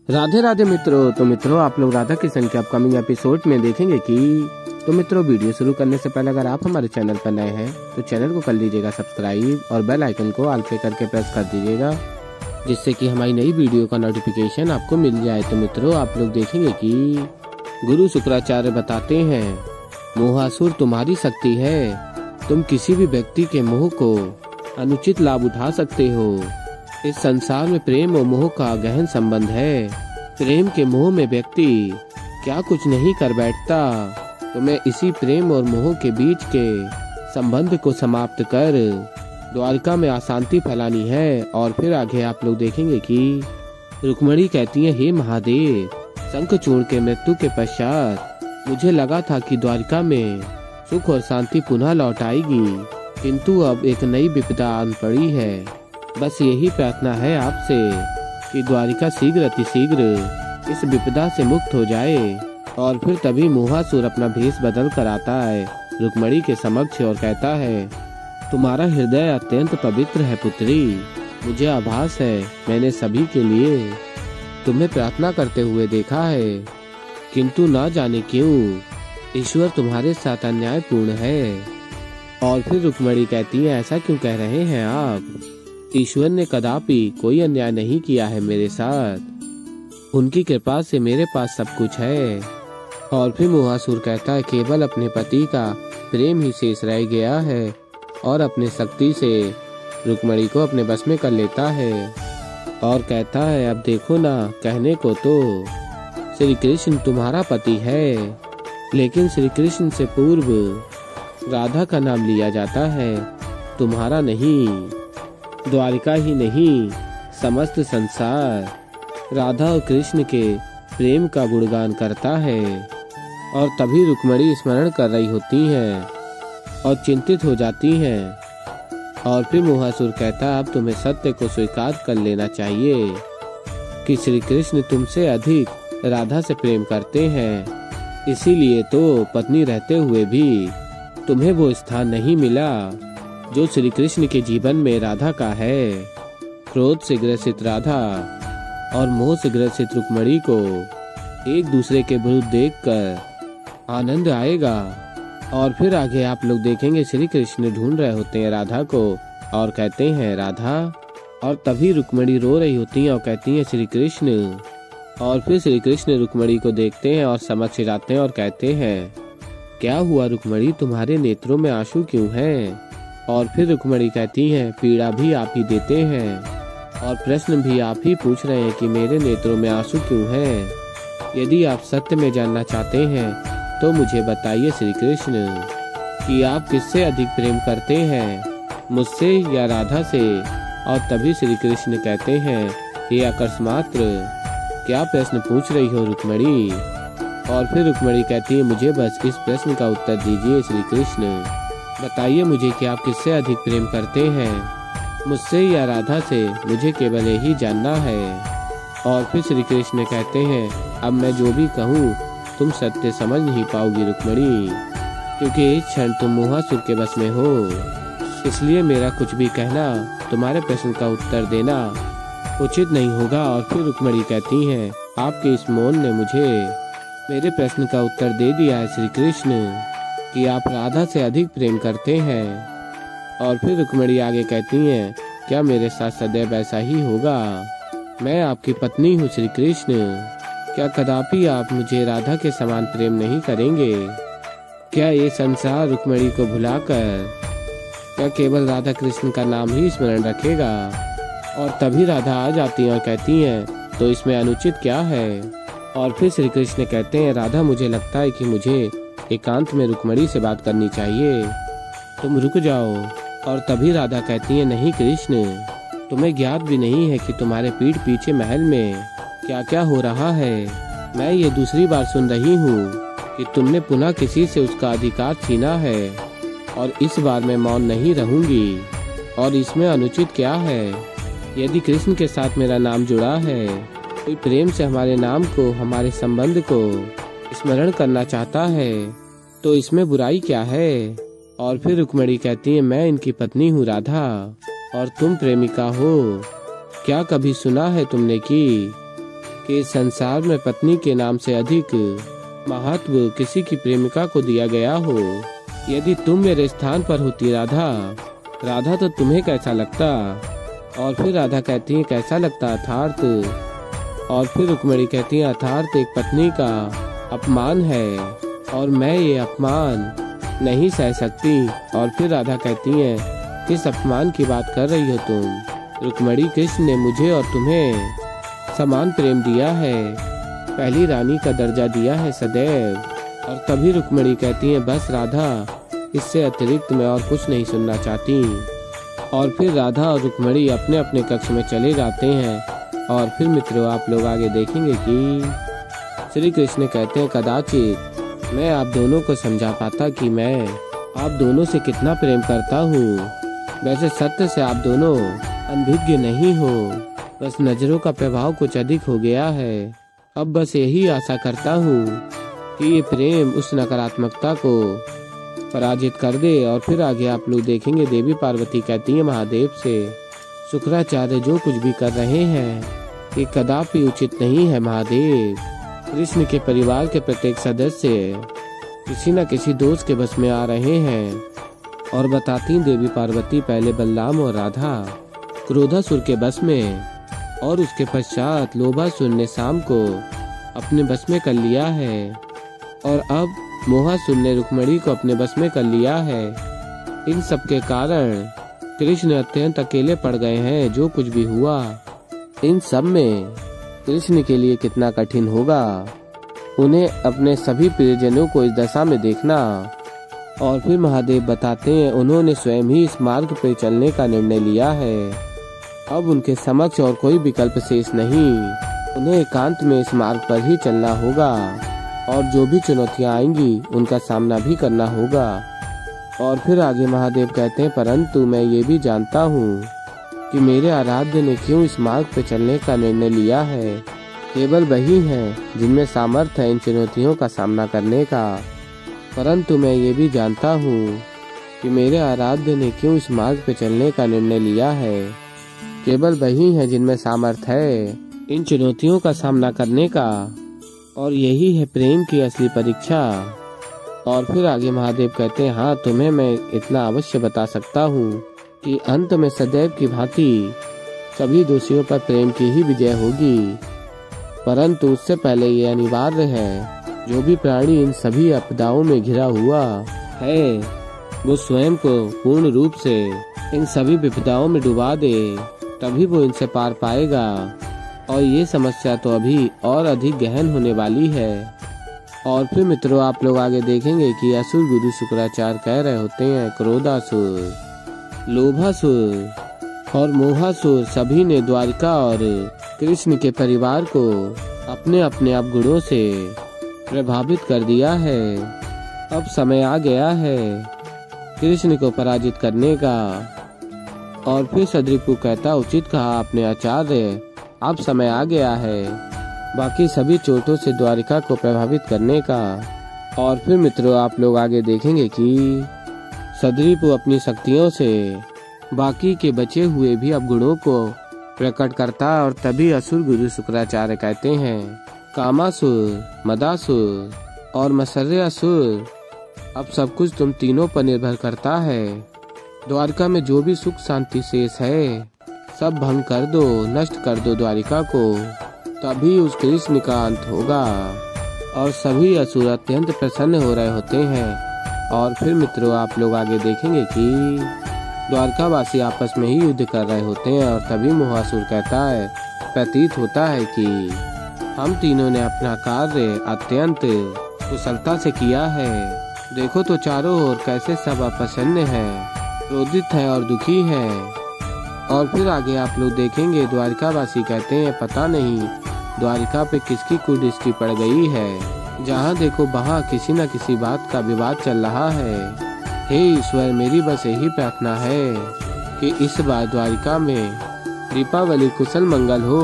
राधे राधे मित्रों। तो मित्रों, आप लोग राधा किशन के अपकमिंग एपिसोड में देखेंगे कि मित्रों, वीडियो शुरू करने से पहले अगर आप हमारे चैनल पर नए हैं तो चैनल को कर लीजिएगा सब्सक्राइब और बेल आइकन को ऑल पे करके प्रेस कर दीजिएगा, जिससे कि हमारी नई वीडियो का नोटिफिकेशन आपको मिल जाए। तो मित्रों, आप लोग देखेंगे कि गुरु शुक्राचार्य बताते हैं, मोहासुर तुम्हारी शक्ति है, तुम किसी भी व्यक्ति के मोह को अनुचित लाभ उठा सकते हो। इस संसार में प्रेम और मोह का गहन संबंध है। प्रेम के मोह में व्यक्ति क्या कुछ नहीं कर बैठता। तुम्हें इसी प्रेम और मोह के बीच के संबंध को समाप्त कर द्वारका में अशांति फैलानी है। और फिर आगे आप लोग देखेंगे कि रुक्मिणी कहती है, हे महादेव, शंखचूर्ण के मृत्यु के पश्चात मुझे लगा था कि द्वारका में सुख और शांति पुनः लौट आएगी, किंतु अब एक नई विपदा आन पड़ी है। बस यही प्रार्थना है आपसे कि द्वारिका शीघ्र अतिशीघ्र इस विपदा से मुक्त हो जाए। और फिर तभी मोहासुर अपना भेष बदल कर आता है रुक्मिणी के समक्ष और कहता है, तुम्हारा हृदय अत्यंत पवित्र है पुत्री। मुझे आभास है मैंने सभी के लिए तुम्हें प्रार्थना करते हुए देखा है, किंतु ना जाने क्यों ईश्वर तुम्हारे साथ अन्यायपूर्ण है। और फिर रुक्मिणी कहती है, ऐसा क्यों कह रहे हैं आप? ईश्वर ने कदापि कोई अन्याय नहीं किया है मेरे साथ। उनकी कृपा से मेरे पास सब कुछ है। और फिर मोहासुर कहता है, केवल अपने पति का प्रेम ही शेष रह गया है और अपने शक्ति से रुक्मिणी को अपने बस में कर लेता है। और कहता है, अब देखो ना, कहने को तो श्री कृष्ण तुम्हारा पति है, लेकिन श्री कृष्ण से पूर्व राधा का नाम लिया जाता है, तुम्हारा नहीं। द्वारिका ही नहीं, समस्त संसार राधा और कृष्ण के प्रेम का गुणगान करता है। और तभी रुक्मिणी स्मरण कर रही होती हैं और चिंतित हो जाती हैं। और फिर मोहासुर कहता, अब तुम्हें सत्य को स्वीकार कर लेना चाहिए कि श्री कृष्ण तुमसे अधिक राधा से प्रेम करते हैं। इसीलिए तो पत्नी रहते हुए भी तुम्हें वो स्थान नहीं मिला जो श्री कृष्ण के जीवन में राधा का है। क्रोध से ग्रसित राधा और मोह से ग्रसित रुक्मिणी को एक दूसरे के विरुद्ध देखकर आनंद आएगा। और फिर आगे आप लोग देखेंगे, श्री कृष्ण ढूंढ रहे होते हैं राधा को और कहते हैं, राधा। और तभी रुक्मिणी रो रही होती है और कहती है, श्री कृष्ण। और फिर श्री कृष्ण रुक्मिणी को देखते हैं और समक्ष जाते हैं और कहते हैं, क्या हुआ रुक्मिणी, तुम्हारे नेत्रों में आंसू क्यों हैं? और फिर रुक्मिणी कहती है, पीड़ा भी आप ही देते हैं और प्रश्न भी आप ही पूछ रहे हैं कि मेरे नेत्रों में आंसू क्यों हैं। यदि आप सत्य में जानना चाहते हैं तो मुझे बताइए श्री कृष्ण कि आप किससे अधिक प्रेम करते हैं, मुझसे या राधा से? और तभी श्री कृष्ण कहते हैं, ये अकस्मात्र क्या प्रश्न पूछ रही हो रुक्मिणी? और फिर रुक्मिणी कहती है, मुझे बस इस प्रश्न का उत्तर दीजिए श्री कृष्ण। बताइए मुझे कि आप किससे अधिक प्रेम करते हैं, मुझसे या राधा से? मुझे केवल यही जानना है। और फिर श्री कृष्ण कहते हैं, अब मैं जो भी कहूँ तुम सत्य समझ नहीं पाओगी रुक्मिणी, क्योंकि इस क्षण तुम मोहासुर के बस में हो। इसलिए मेरा कुछ भी कहना, तुम्हारे प्रश्न का उत्तर देना उचित नहीं होगा। और फिर रुक्मिणी कहती हैं, आपके इस मौन ने मुझे मेरे प्रश्न का उत्तर दे दिया है श्री कृष्ण कि आप राधा से अधिक प्रेम करते हैं। और फिर रुक्मिणी आगे कहती हैं, क्या मेरे साथ सदैव ऐसा ही होगा? मैं आपकी पत्नी हूँ श्री कृष्ण, क्या कदापि आप मुझे राधा के समान प्रेम नहीं करेंगे? क्या ये संसार रुक्मिणी को भुलाकर क्या केवल राधा कृष्ण का नाम ही स्मरण रखेगा? और तभी राधा आ जाती है और कहती हैं, तो इसमें अनुचित क्या है? और फिर श्री कृष्ण कहते हैं, राधा, मुझे लगता है कि मुझे एकांत में रुक्मिणी से बात करनी चाहिए, तुम रुक जाओ। और तभी राधा कहती है, नहीं कृष्ण, तुम्हें ज्ञात भी नहीं है कि तुम्हारे पीठ पीछे महल में क्या क्या हो रहा है। मैं ये दूसरी बार सुन रही हूँ कि तुमने पुनः किसी से उसका अधिकार छीना है, और इस बार मैं मौन नहीं रहूंगी। और इसमें अनुचित क्या है? यदि कृष्ण के साथ मेरा नाम जुड़ा है, कोई प्रेम से हमारे नाम को, हमारे संबंध को स्मरण करना चाहता है, तो इसमें बुराई क्या है? और फिर रुक्मिणी कहती है, मैं इनकी पत्नी हूँ राधा और तुम प्रेमिका हो। क्या कभी सुना है तुमने कि कि इस संसार में पत्नी के नाम से अधिक महत्व किसी की प्रेमिका को दिया गया हो। यदि तुम मेरे स्थान पर होती राधा तो तुम्हें कैसा लगता? और फिर राधा कहती है कैसा लगता अर्थात? और फिर रुक्मिणी कहती है अर्थात एक पत्नी का अपमान है और मैं ये अपमान नहीं सह सकती। और फिर राधा कहती है किस अपमान की बात कर रही हो तुम? रुक्मिणी, कृष्ण ने मुझे और तुम्हें समान प्रेम दिया है, पहली रानी का दर्जा दिया है सदैव। और तभी रुक्मिणी कहती है बस राधा, इससे अतिरिक्त मैं और कुछ नहीं सुनना चाहती। और फिर राधा और रुक्मिणी अपने अपने कक्ष में चले जाते हैं। और फिर मित्रों आप लोग आगे देखेंगे कि श्री कृष्ण कहते हैं कदाचित मैं आप दोनों को समझा पाता कि मैं आप दोनों से कितना प्रेम करता हूँ। वैसे सत्य से आप दोनों अनभिज्ञ नहीं हो, बस नजरों का प्रभाव कुछ अधिक हो गया है। अब बस यही आशा करता हूँ कि ये प्रेम उस नकारात्मकता को पराजित कर दे। और फिर आगे आप लोग देखेंगे देवी पार्वती कहती है महादेव से शुक्राचार्य जो कुछ भी कर रहे हैं ये कदापि उचित नहीं है महादेव। कृष्ण के परिवार के प्रत्येक सदस्य किसी न किसी दोष के बस में आ रहे हैं। और बताती देवी पार्वती पहले बलराम और राधा क्रोधासुर के बस में और उसके पश्चात लोभासुर ने शाम को अपने बस में कर लिया है और अब मोहासुर ने रुक्मिणी को अपने बस में कर लिया है। इन सब के कारण कृष्ण अत्यंत अकेले पड़ गए हैं। जो कुछ भी हुआ इन सब में कृष्ण के लिए कितना कठिन होगा उन्हें अपने सभी प्रियजनों को इस दशा में देखना। और फिर महादेव बताते हैं उन्होंने स्वयं ही इस मार्ग पर चलने का निर्णय लिया है। अब उनके समक्ष और कोई विकल्प शेष नहीं, उन्हें एकांत में इस मार्ग पर ही चलना होगा और जो भी चुनौतियां आएंगी उनका सामना भी करना होगा। और फिर आगे महादेव कहते हैं परंतु मैं ये भी जानता हूँ कि मेरे आराध्य ने क्यों इस मार्ग पर चलने का निर्णय लिया है। केवल वही हैं जिनमें सामर्थ्य है इन चुनौतियों का सामना करने का। परंतु मैं ये भी जानता हूँ कि मेरे आराध्य ने क्यों इस मार्ग पर चलने का निर्णय लिया है। केवल वही हैं जिनमें सामर्थ्य है इन चुनौतियों का सामना करने का। और यही है प्रेम की असली परीक्षा। और फिर आगे महादेव कहते हैं हाँ तुम्हें मैं इतना अवश्य बता सकता हूँ कि अंत में सदैव की भांति सभी दोषियों पर प्रेम की ही विजय होगी। परंतु उससे पहले ये अनिवार्य है जो भी प्राणी इन सभी आपदाओं में घिरा हुआ है वो स्वयं को पूर्ण रूप से इन सभी विपदाओं में डुबा दे, तभी वो इनसे पार पाएगा। और ये समस्या तो अभी और अधिक गहन होने वाली है। और फिर मित्रों आप लोग आगे देखेंगे कि असुर गुरु शुक्राचार्य कह रहे होते हैं क्रोधासुर, लोभासुर और मोहासुर सभी ने द्वारिका और कृष्ण के परिवार को अपने अपने अवगुणों से प्रभावित कर दिया है। अब समय आ गया है कृष्ण को पराजित करने का। और फिर सदरिपु कहता उचित कहा आपने आचार्य, अब समय आ गया है बाकी सभी चोटों से द्वारिका को प्रभावित करने का। और फिर मित्रों आप लोग आगे देखेंगे कि सदरिपु अपनी शक्तियों से बाकी के बचे हुए भी अवगुणों को प्रकट करता। और तभी असुर गुरु शुक्राचार्य कहते हैं कामासुर, मदासुर और मत्सर्यासुर, अब सब कुछ तुम तीनों पर निर्भर करता है। द्वारिका में जो भी सुख शांति शेष है सब भंग कर दो, नष्ट कर दो द्वारिका को, तभी उस कृष्ण का अंत होगा। और सभी असुर अत्यंत प्रसन्न हो रहे होते हैं। और फिर मित्रों आप लोग आगे देखेंगे कि द्वारकावासी आपस में ही युद्ध कर रहे होते हैं। और तभी मोहासुर कहता है प्रतीत होता है कि हम तीनों ने अपना कार्य अत्यंत कुशलता से किया है। देखो तो चारों ओर कैसे सब अप्रसन्न हैं, क्रोधित हैं और दुखी हैं। और फिर आगे आप लोग देखेंगे द्वारिकावासी कहते हैं पता नहीं द्वारिका पे किसकी कुदृष्टि पड़ गई है, जहाँ देखो वहाँ किसी न किसी बात का विवाद चल रहा है। हे ईश्वर, मेरी बस यही प्रार्थना है कि इस बार द्वारिका में दीपावली कुशल मंगल हो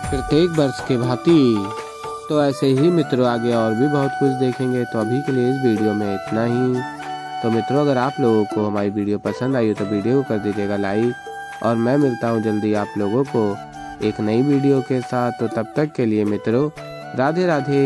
प्रत्येक वर्ष के भांति। तो ऐसे ही मित्रों आगे और भी बहुत कुछ देखेंगे। तो अभी के लिए इस वीडियो में इतना ही। तो मित्रों अगर आप लोगों को हमारी वीडियो पसंद आई हो तो वीडियो को कर दीजिएगा लाइक। और मैं मिलता हूँ जल्दी आप लोगों को एक नई वीडियो के साथ। तो तब तक के लिए मित्रों राधे राधे।